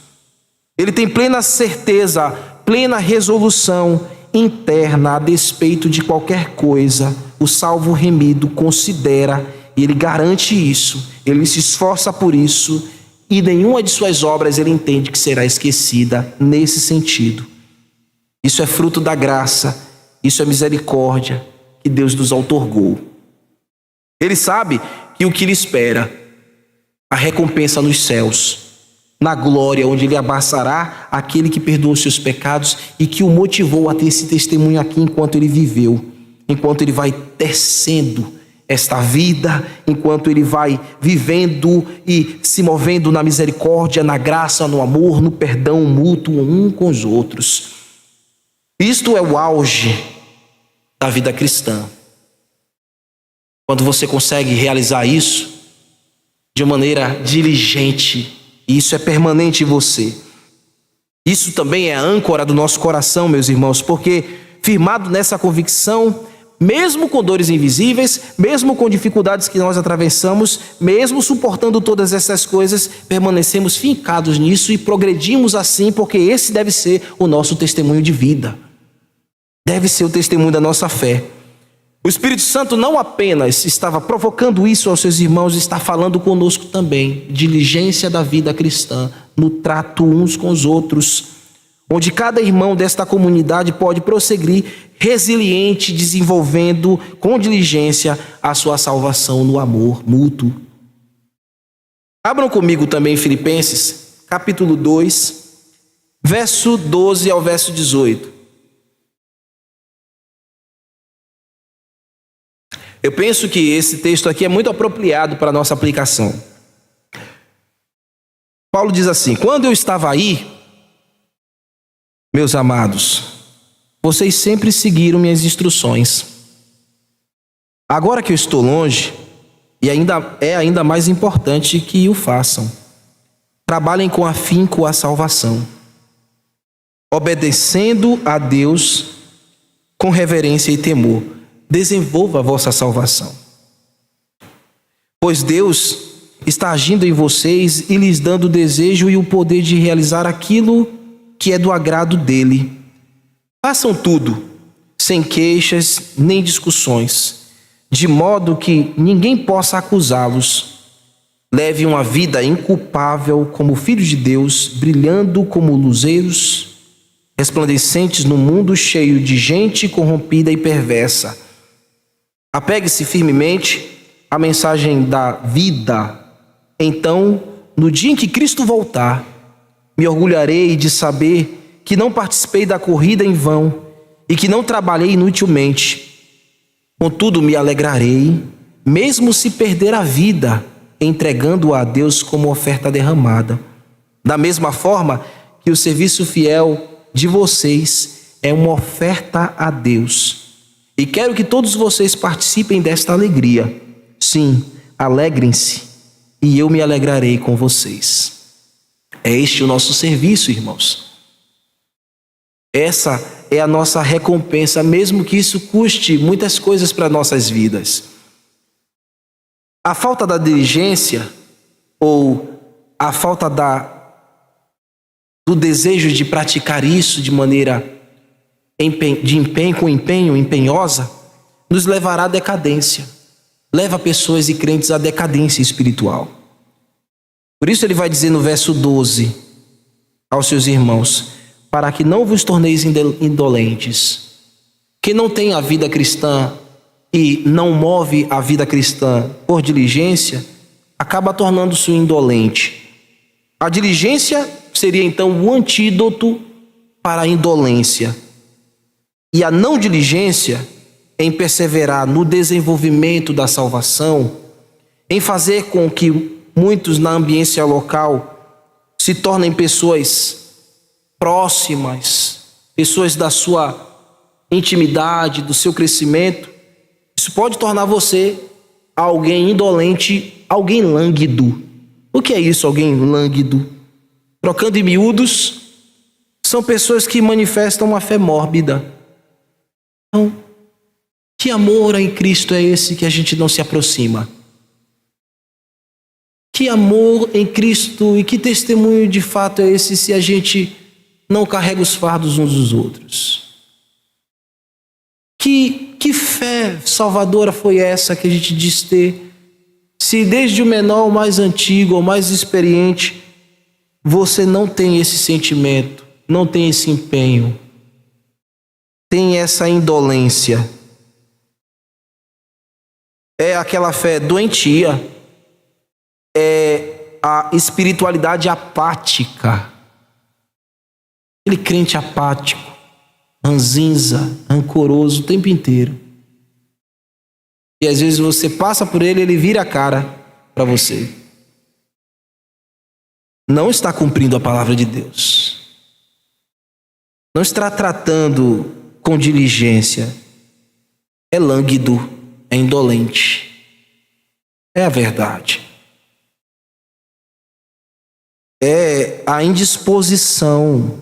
Ele tem plena certeza, plena resolução interna a despeito de qualquer coisa. O salvo remido considera e ele garante isso, ele se esforça por isso, e nenhuma de suas obras ele entende que será esquecida nesse sentido. Isso é fruto da graça, isso é misericórdia que Deus nos outorgou. Ele sabe que o que lhe espera, a recompensa nos céus, na glória, onde ele abraçará aquele que perdoou seus pecados e que o motivou a ter esse testemunho aqui enquanto ele viveu, enquanto ele vai tecendo esta vida, enquanto ele vai vivendo e se movendo na misericórdia, na graça, no amor, no perdão mútuo um com os outros. Isto é o auge da vida cristã. Quando você consegue realizar isso de maneira diligente, e isso é permanente em você. Isso também é a âncora do nosso coração, meus irmãos, porque firmado nessa convicção, mesmo com dores invisíveis, mesmo com dificuldades que nós atravessamos, mesmo suportando todas essas coisas, permanecemos fincados nisso e progredimos assim, porque esse deve ser o nosso testemunho de vida. Deve ser o testemunho da nossa fé. O Espírito Santo não apenas estava provocando isso aos seus irmãos, está falando conosco também. Diligência da vida cristã, no trato uns com os outros, onde cada irmão desta comunidade pode prosseguir resiliente, desenvolvendo com diligência a sua salvação no amor mútuo. Abram comigo também Filipenses, capítulo 2, verso 12 ao verso 18. Eu penso que esse texto aqui é muito apropriado para a nossa aplicação. Paulo diz assim: quando eu estava aí, meus amados, vocês sempre seguiram minhas instruções. Agora que eu estou longe, e ainda mais importante que o façam. Trabalhem com afinco a salvação, obedecendo a Deus com reverência e temor. Desenvolva a vossa salvação, pois Deus está agindo em vocês e lhes dando o desejo e o poder de realizar aquilo que é do agrado dele. Façam tudo, sem queixas nem discussões, de modo que ninguém possa acusá-los. Leve uma vida inculpável como filhos de Deus, brilhando como luzeiros, resplandecentes no mundo cheio de gente corrompida e perversa. Apegue-se firmemente à mensagem da vida. Então, no dia em que Cristo voltar, me orgulharei de saber que não participei da corrida em vão e que não trabalhei inutilmente. Contudo, me alegrarei, mesmo se perder a vida, entregando-a a Deus como oferta derramada. Da mesma forma que o serviço fiel de vocês é uma oferta a Deus. E quero que todos vocês participem desta alegria. Sim, alegrem-se, e eu me alegrarei com vocês. É este o nosso serviço, irmãos. Essa é a nossa recompensa, mesmo que isso custe muitas coisas para nossas vidas. A falta da diligência, ou a falta do desejo de praticar isso de maneira empenhosa, nos levará à decadência. Leva pessoas e crentes à decadência espiritual. Por isso ele vai dizer no verso 12 aos seus irmãos: para que não vos torneis indolentes. Quem não tem a vida cristã e não move a vida cristã por diligência, acaba tornando-se indolente. A diligência seria então o antídoto para a indolência. E a não diligência em perseverar no desenvolvimento da salvação, em fazer com que muitos na ambiência local se tornem pessoas próximas, pessoas da sua intimidade, do seu crescimento, isso pode tornar você alguém indolente, alguém lânguido. O que é isso, alguém lânguido? Trocando em miúdos, são pessoas que manifestam uma fé mórbida. Então, que amor em Cristo é esse que a gente não se aproxima? Que amor em Cristo e que testemunho de fato é esse se a gente não carrega os fardos uns dos outros? Que fé salvadora foi essa que a gente diz ter? Se desde o menor ao mais antigo, ao mais experiente, você não tem esse sentimento, não tem esse empenho, tem essa indolência. É aquela fé doentia, é a espiritualidade apática. Aquele crente apático, ranzinza, rancoroso o tempo inteiro. E às vezes você passa por ele, ele vira a cara para você. Não está cumprindo a palavra de Deus. Não está tratando com diligência. É lânguido, é indolente. É a verdade. É a indisposição.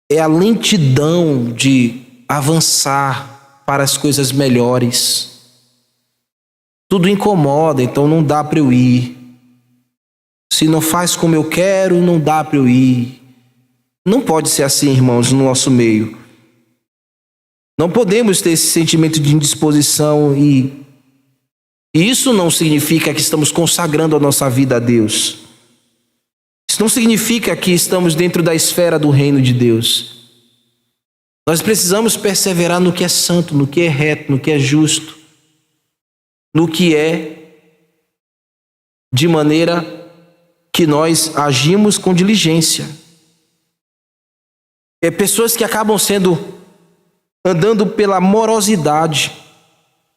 É a lentidão de avançar para as coisas melhores. Tudo incomoda, então não dá para eu ir. Se não faz como eu quero, não dá para eu ir. Não pode ser assim, irmãos, no nosso meio. Não podemos ter esse sentimento de indisposição e isso não significa que estamos consagrando a nossa vida a Deus. Isso não significa que estamos dentro da esfera do reino de Deus. Nós precisamos perseverar no que é santo, no que é reto, no que é justo, no que é de maneira que nós agimos com diligência. Pessoas que acabam andando pela morosidade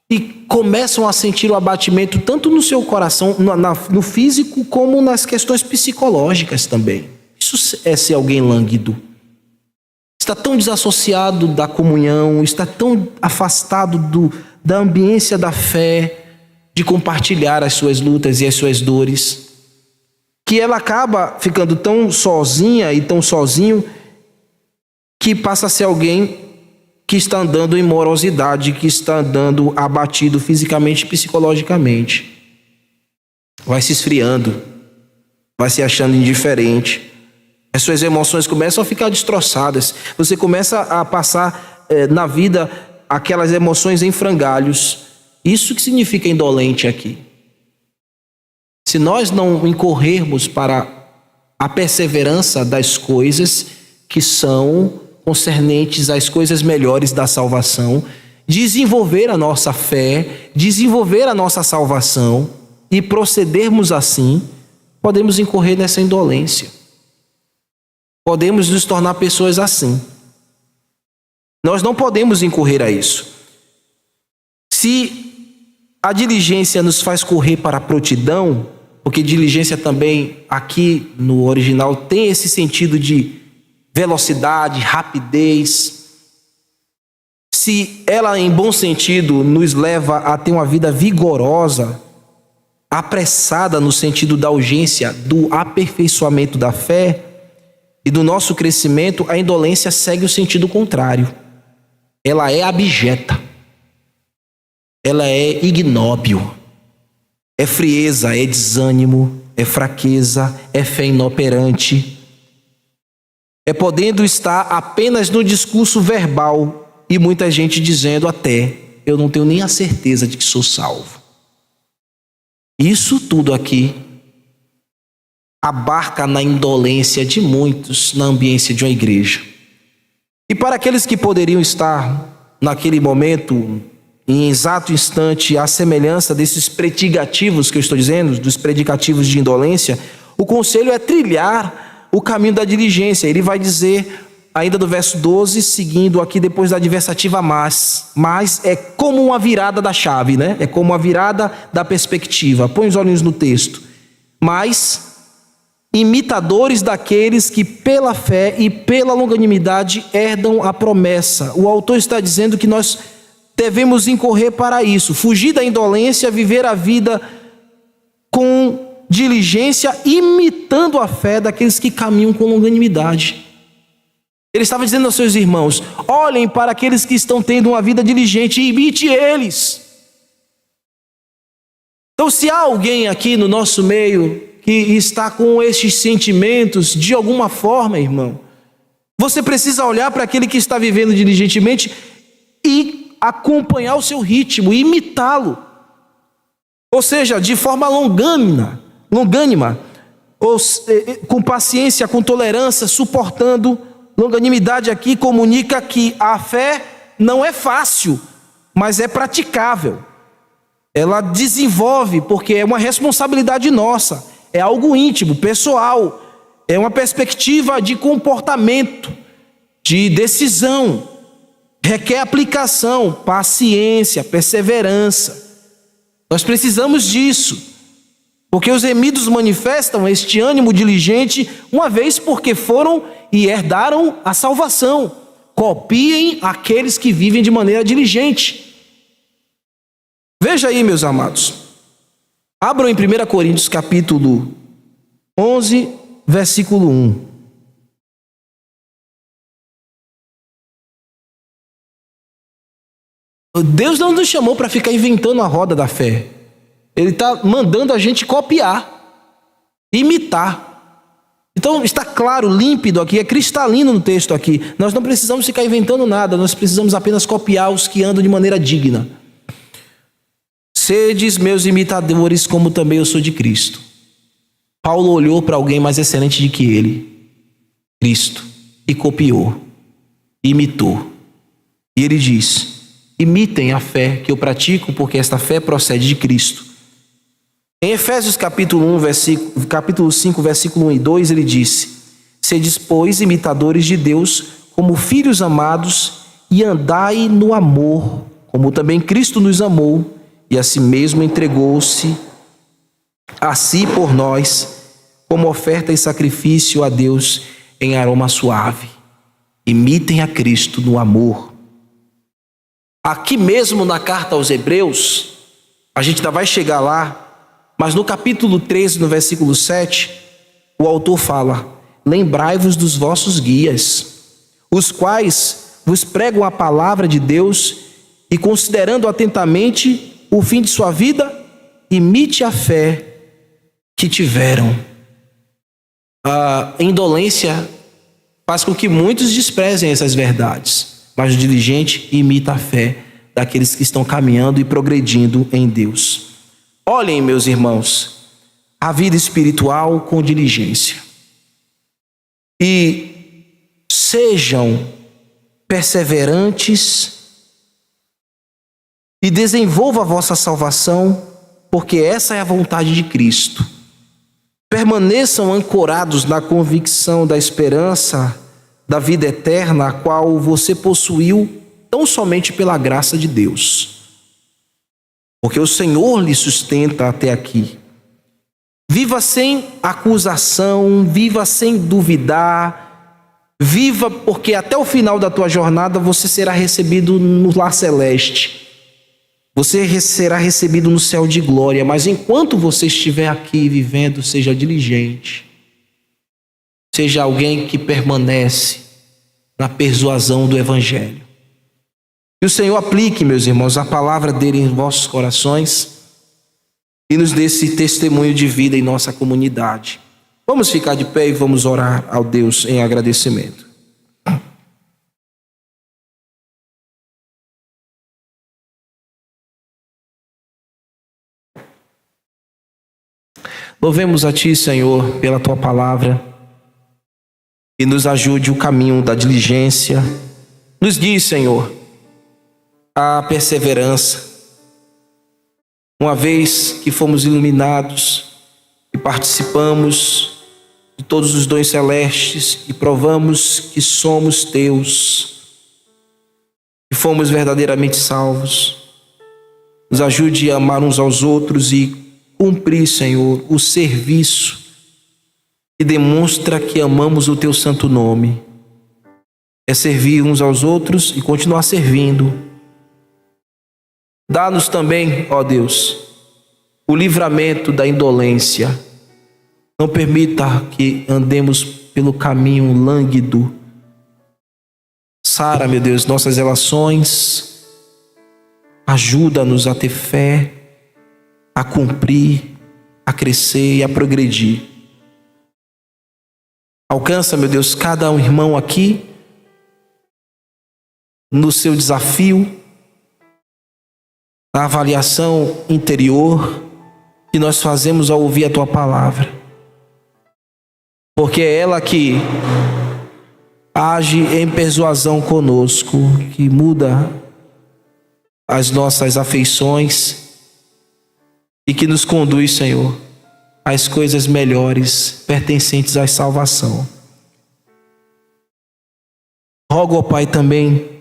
e começam a sentir o abatimento tanto no seu coração, no físico, como nas questões psicológicas também. Isso é ser alguém lânguido. Está tão desassociado da comunhão, está tão afastado da ambiência da fé, de compartilhar as suas lutas e as suas dores, que ela acaba ficando tão sozinha e tão sozinho que passa a ser alguém que está andando em morosidade, que está andando abatido fisicamente e psicologicamente. Vai se esfriando, vai se achando indiferente. As suas emoções começam a ficar destroçadas. Você começa a passar na vida aquelas emoções em frangalhos. Isso que significa indolente aqui. Se nós não incorrermos para a perseverança das coisas que são concernentes às coisas melhores da salvação, desenvolver a nossa fé, desenvolver a nossa salvação e procedermos assim, podemos incorrer nessa indolência. Podemos nos tornar pessoas assim. Nós não podemos incorrer a isso. Se a diligência nos faz correr para a prontidão, porque diligência também aqui no original tem esse sentido de velocidade, rapidez. Se ela em bom sentido nos leva a ter uma vida vigorosa, apressada no sentido da urgência, do aperfeiçoamento da fé e do nosso crescimento, a indolência segue o sentido contrário. Ela é abjeta. Ela é ignóbil. É frieza, é desânimo, é fraqueza, é fé inoperante. É podendo estar apenas no discurso verbal e muita gente dizendo até, eu não tenho nem a certeza de que sou salvo. Isso tudo aqui abarca na indolência de muitos na ambiência de uma igreja. E para aqueles que poderiam estar naquele momento, em exato instante, à semelhança desses predicativos que eu estou dizendo, dos predicativos de indolência, o conselho é trilhar o caminho da diligência. Ele vai dizer, ainda do verso 12, seguindo aqui depois da adversativa mas é como uma virada da chave, né? É como uma virada da perspectiva. Põe os olhinhos no texto. Mas imitadores daqueles que pela fé e pela longanimidade herdam a promessa. O autor está dizendo que nós devemos incorrer para isso, fugir da indolência, viver a vida com diligência, imitando a fé daqueles que caminham com longanimidade. Ele estava dizendo aos seus irmãos: olhem para aqueles que estão tendo uma vida diligente e imite eles. Então, se há alguém aqui no nosso meio que está com estes sentimentos, de alguma forma, irmão, você precisa olhar para aquele que está vivendo diligentemente e acompanhar o seu ritmo, imitá-lo. Ou seja, de forma longânima, com paciência, com tolerância, suportando. Longanimidade aqui comunica que a fé não é fácil, mas é praticável. Ela desenvolve, porque é uma responsabilidade nossa, é algo íntimo, pessoal, é uma perspectiva de comportamento, de decisão, requer aplicação, paciência, perseverança. Nós precisamos disso, porque os remidos manifestam este ânimo diligente, uma vez porque foram e herdaram a salvação. Copiem aqueles que vivem de maneira diligente. Veja aí, meus amados. Abram em 1 Coríntios capítulo 11, versículo 1. Deus não nos chamou para ficar inventando a roda da fé. Ele está mandando a gente copiar, imitar. Então está claro, límpido aqui, é cristalino no texto aqui. Nós não precisamos ficar inventando nada, nós precisamos apenas copiar os que andam de maneira digna. Sedes meus imitadores, como também eu sou de Cristo. Paulo olhou para alguém mais excelente do que ele, Cristo, e copiou, imitou. E ele diz: imitem a fé que eu pratico, porque esta fé procede de Cristo. Em Efésios capítulo 5, versículo 1 e 2, ele disse: sedes, pois, imitadores de Deus, como filhos amados, e andai no amor, como também Cristo nos amou, e a si mesmo entregou-se a si por nós, como oferta e sacrifício a Deus em aroma suave. Imitem a Cristo no amor. Aqui mesmo na carta aos Hebreus, a gente ainda vai chegar lá, mas no capítulo 13, no versículo 7, o autor fala: lembrai-vos dos vossos guias, os quais vos pregam a palavra de Deus, e considerando atentamente o fim de sua vida, imite a fé que tiveram. A indolência faz com que muitos desprezem essas verdades, mas o diligente imita a fé daqueles que estão caminhando e progredindo em Deus. Olhem, meus irmãos, a vida espiritual com diligência. E sejam perseverantes e desenvolva a vossa salvação, porque essa é a vontade de Cristo. Permaneçam ancorados na convicção da esperança da vida eterna, a qual você possuiu tão somente pela graça de Deus. Porque o Senhor lhe sustenta até aqui. Viva sem acusação, viva sem duvidar, viva porque até o final da tua jornada você será recebido no lar celeste. Você será recebido no céu de glória, mas enquanto você estiver aqui vivendo, seja diligente. Seja alguém que permanece na persuasão do Evangelho. Que o Senhor aplique, meus irmãos, a palavra dele em vossos corações e nos dê esse testemunho de vida em nossa comunidade. Vamos ficar de pé e vamos orar ao Deus em agradecimento. Louvemos a Ti, Senhor, pela Tua palavra e nos ajude o caminho da diligência. Nos guie, Senhor, a perseverança. Uma vez que fomos iluminados e participamos de todos os dons celestes e provamos que somos Teus e fomos verdadeiramente salvos, nos ajude a amar uns aos outros e cumprir, Senhor, o serviço que demonstra que amamos o Teu santo nome. É servir uns aos outros e continuar servindo. Dá-nos também, ó Deus, o livramento da indolência, Não permita que andemos pelo caminho lânguido. Sara, meu Deus, nossas relações. Ajuda-nos a ter fé, a cumprir, a crescer e a progredir. Alcança, meu Deus, cada um irmão aqui no seu desafio, na avaliação interior que nós fazemos ao ouvir a Tua palavra. Porque é ela que age em persuasão conosco, que muda as nossas afeições e que nos conduz, Senhor, às coisas melhores pertencentes à salvação. Rogo, ó Pai, também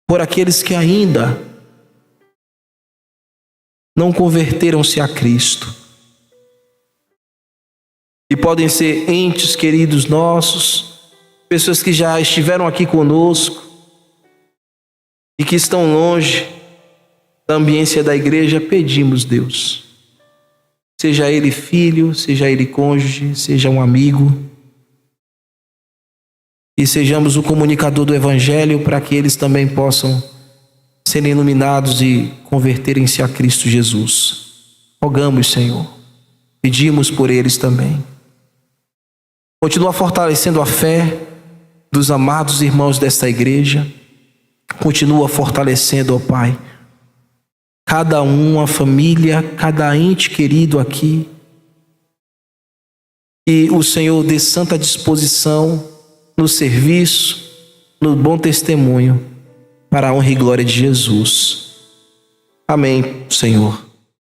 por aqueles que ainda não converteram-se a Cristo. E podem ser entes queridos nossos, pessoas que já estiveram aqui conosco e que estão longe da ambiência da igreja. Pedimos, Deus, seja ele filho, seja ele cônjuge, seja um amigo, e sejamos o comunicador do Evangelho para que eles também possam serem iluminados e converterem-se a Cristo Jesus. Rogamos, Senhor, pedimos por eles também. Continua fortalecendo a fé dos amados irmãos desta igreja. Continua fortalecendo, ó Pai, cada um, a família, cada ente querido aqui. E o Senhor dê santa disposição no serviço, no bom testemunho, para a honra e glória de Jesus. Amém, Senhor.